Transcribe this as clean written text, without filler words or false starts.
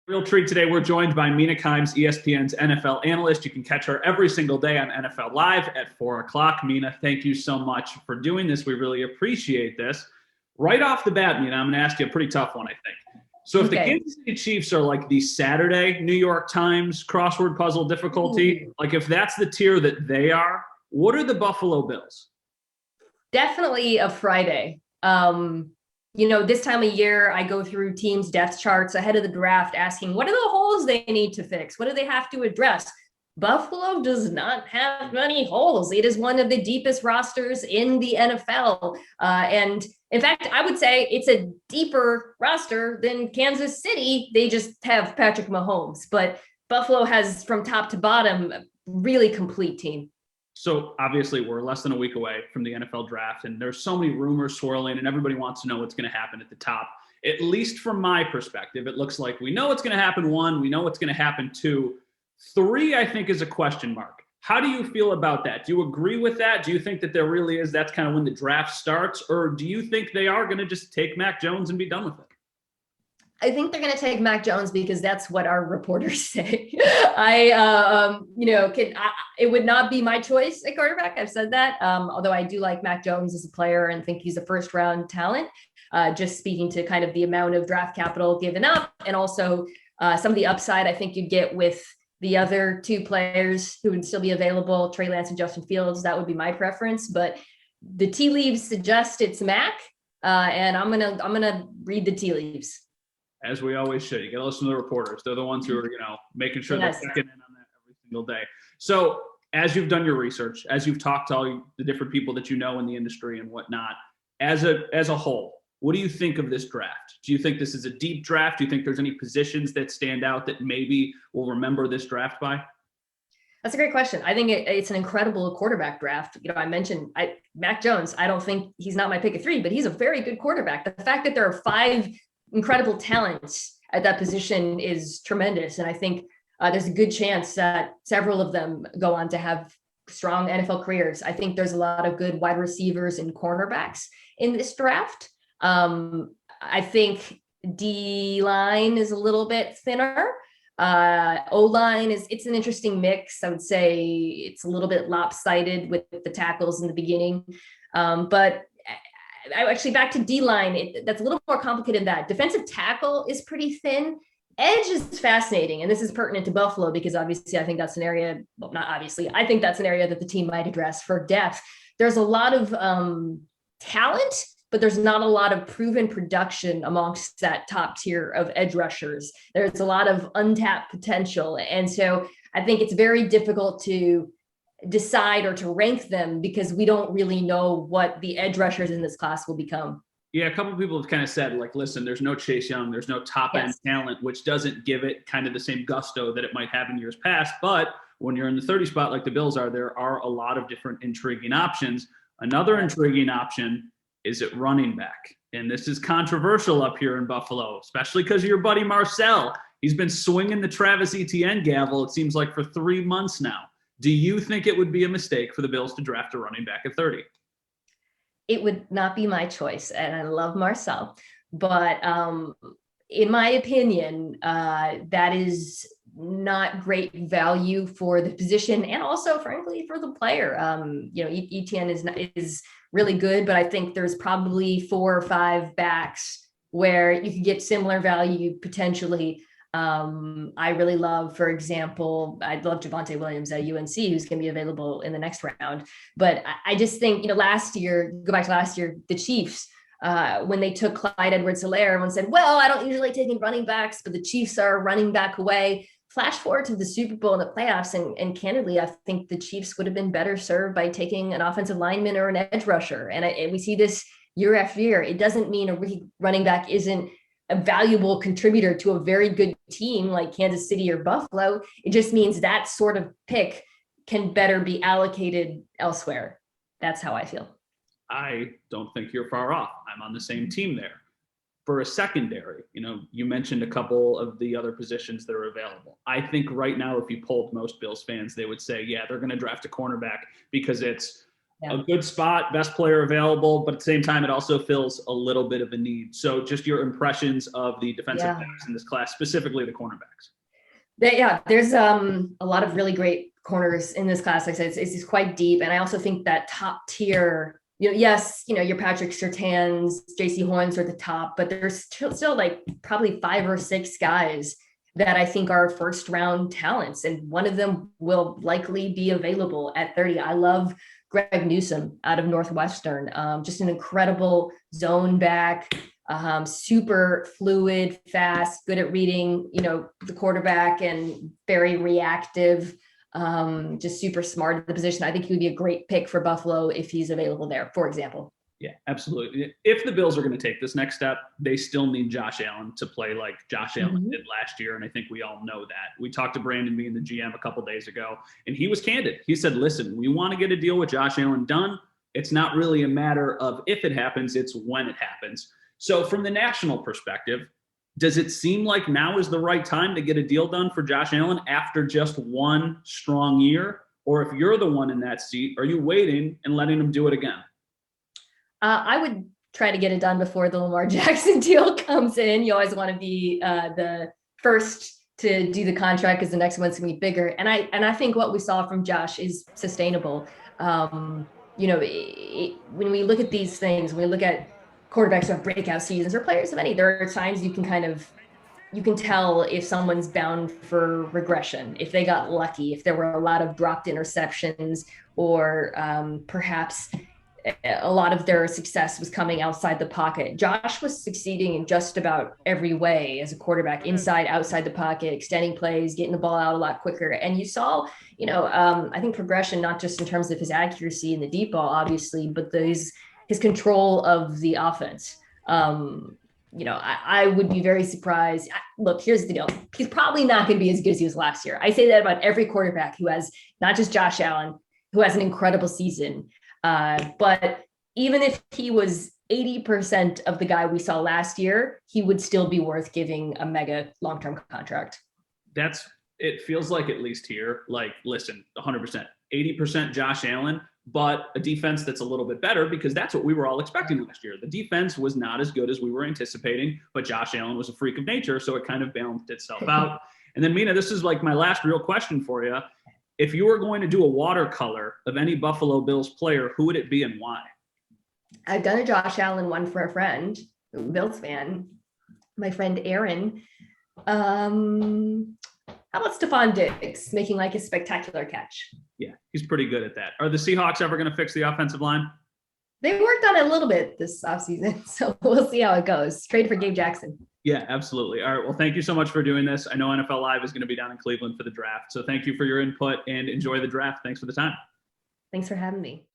Real treat today. We're joined by Mina Kimes, ESPN's NFL analyst. You can catch her every single day on NFL Live at 4 o'clock. Mina, thank you so much for doing this. We really appreciate this. Right off the bat, Mina, I'm going to ask you a pretty tough one, I think. So if the Kansas City Chiefs are like the Saturday New York Times crossword puzzle difficulty, like if that's the tier that they are, what are the Buffalo Bills? Definitely a Friday. This time of year, I go through teams' depth charts ahead of the draft asking, what are the holes they need to fix? What do they have to address? Buffalo does not have many holes. It is one of the deepest rosters in the NFL. And in fact, I would say it's a deeper roster than Kansas City. They just have Patrick Mahomes. But Buffalo has, from top to bottom, a really complete team. So obviously we're less than a week away from the NFL draft, and there's so many rumors swirling, and everybody wants to know what's going to happen at the top. At least from my perspective, it looks like we know what's going to happen. 1, we know what's going to happen. 2, 3, I think is a question mark. How do you feel about that? Do you agree with that? Do you think that there really is, that's kind of when the draft starts, or do you think they are going to just take Mac Jones and be done with it? I think they're going to take Mac Jones because that's what our reporters say. It would not be my choice at quarterback. I've said that. Although I do like Mac Jones as a player and think he's a first round talent, just speaking to kind of the amount of draft capital given up and also some of the upside I think you'd get with the other 2 players who would still be available, Trey Lance and Justin Fields. That would be my preference, but the tea leaves suggest it's Mac, and I'm gonna read the tea leaves. As we always should. You got to listen to the reporters. They're the ones who are, making sure they're checking in on that every single day. So as you've done your research, as you've talked to all the different people that you know in the industry and whatnot, as a whole, what do you think of this draft? Do you think this is a deep draft? Do you think there's any positions that stand out that maybe we'll remember this draft by? That's a great question. I think it's an incredible quarterback draft. I mentioned Mac Jones. I don't think he's not my pick of 3, but he's a very good quarterback. The fact that there are 5 incredible talents at that position is tremendous. And I think there's a good chance that several of them go on to have strong NFL careers. I think there's a lot of good wide receivers and cornerbacks in this draft. I think D-line is a little bit thinner. O-line it's an interesting mix. I would say it's a little bit lopsided with the tackles in the beginning. But actually, back to D-line, that's a little more complicated than that. Defensive tackle is pretty thin. Edge is fascinating, and this is pertinent to Buffalo because obviously I think that's an area, well, not obviously, I think that's an area that the team might address for depth. There's a lot of talent, but there's not a lot of proven production amongst that top tier of edge rushers. There's a lot of untapped potential, and so I think it's very difficult to decide or to rank them because we don't really know what the edge rushers in this class will become. Yeah, a couple of people have kind of said, like, listen, there's no Chase Young, there's no top-end talent, which doesn't give it kind of the same gusto that it might have in years past. But when you're in the 30 spot like the Bills are, there are a lot of different intriguing options. Another intriguing option is at running back. And this is controversial up here in Buffalo, especially because of your buddy Marcel. He's been swinging the Travis Etienne gavel, it seems like, for 3 months now. Do you think it would be a mistake for the Bills to draft a running back at 30? It would not be my choice, and I love Marcel. But in my opinion, that is not great value for the position and also, frankly, for the player. Etienne is really good, but I think there's probably 4 or 5 backs where you could get similar value potentially. I really love, for example, I love Javonte Williams at UNC, who's going to be available in the next round. But I just think, go back to last year, the Chiefs, when they took Clyde Edwards-Helaire, everyone said, well, I don't usually take in running backs, but the Chiefs are running back away. Flash forward to the Super Bowl and the playoffs, and candidly, I think the Chiefs would have been better served by taking an offensive lineman or an edge rusher. And we see this year after year. It doesn't mean a running back isn't a valuable contributor to a very good team like Kansas City or Buffalo. It just means that sort of pick can better be allocated elsewhere. That's how I feel. I don't think you're far off. I'm on the same team there. For a secondary, you mentioned a couple of the other positions that are available. I think right now, if you polled most Bills fans, they would say, yeah, they're going to draft a cornerback because it's Yeah. a good spot, best player available, but at the same time, it also fills a little bit of a need. So just your impressions of the defensive backs in this class, specifically the cornerbacks. There's a lot of really great corners in this class. Like I said, it's quite deep. And I also think that top tier, yes, your Patrick Surtains, JC Horns are at the top, but there's still like probably 5 or 6 guys that I think are first round talents. And one of them will likely be available at 30. I love Greg Newsome out of Northwestern, just an incredible zone back, super fluid, fast, good at reading, the quarterback, and very reactive, just super smart at the position. I think he would be a great pick for Buffalo if he's available there, for example. Yeah, absolutely. If the Bills are going to take this next step, they still need Josh Allen to play like Josh Allen did last year. And I think we all know that. We talked to Brandon Beane, the GM, a couple days ago, and he was candid. He said, listen, we want to get a deal with Josh Allen done. It's not really a matter of if it happens, it's when it happens. So from the national perspective, does it seem like now is the right time to get a deal done for Josh Allen after just one strong year? Or if you're the one in that seat, are you waiting and letting him do it again? I would try to get it done before the Lamar Jackson deal comes in. You always want to be the first to do the contract because the next one's going to be bigger. And I think what we saw from Josh is sustainable. When we look at these things, when we look at quarterbacks who have breakout seasons or players of any, there are times you can tell if someone's bound for regression, if they got lucky, if there were a lot of dropped interceptions, or perhaps a lot of their success was coming outside the pocket. Josh was succeeding in just about every way as a quarterback, inside, outside the pocket, extending plays, getting the ball out a lot quicker. And you saw, I think progression, not just in terms of his accuracy in the deep ball, obviously, but his control of the offense. I would be very surprised. Look, here's the deal. He's probably not going to be as good as he was last year. I say that about every quarterback who has, not just Josh Allen, who has an incredible season. But even if he was 80% of the guy we saw last year, he would still be worth giving a mega long-term contract. It feels like, at least here, like, listen, 100%, 80% Josh Allen, but a defense that's a little bit better, because that's what we were all expecting last year. The defense was not as good as we were anticipating, but Josh Allen was a freak of nature, so it kind of balanced itself out. And then, Mina, this is like my last real question for you. If you were going to do a watercolor of any Buffalo Bills player, who would it be and why? I've done a Josh Allen one for a friend, a Bills fan, my friend Aaron. How about Stephon Diggs making like a spectacular catch? Yeah, he's pretty good at that. Are the Seahawks ever going to fix the offensive line? They worked on it a little bit this offseason, so we'll see how it goes. Trade for Gabe Jackson. Yeah, absolutely. All right. Well, thank you so much for doing this. I know NFL Live is going to be down in Cleveland for the draft. So thank you for your input and enjoy the draft. Thanks for the time. Thanks for having me.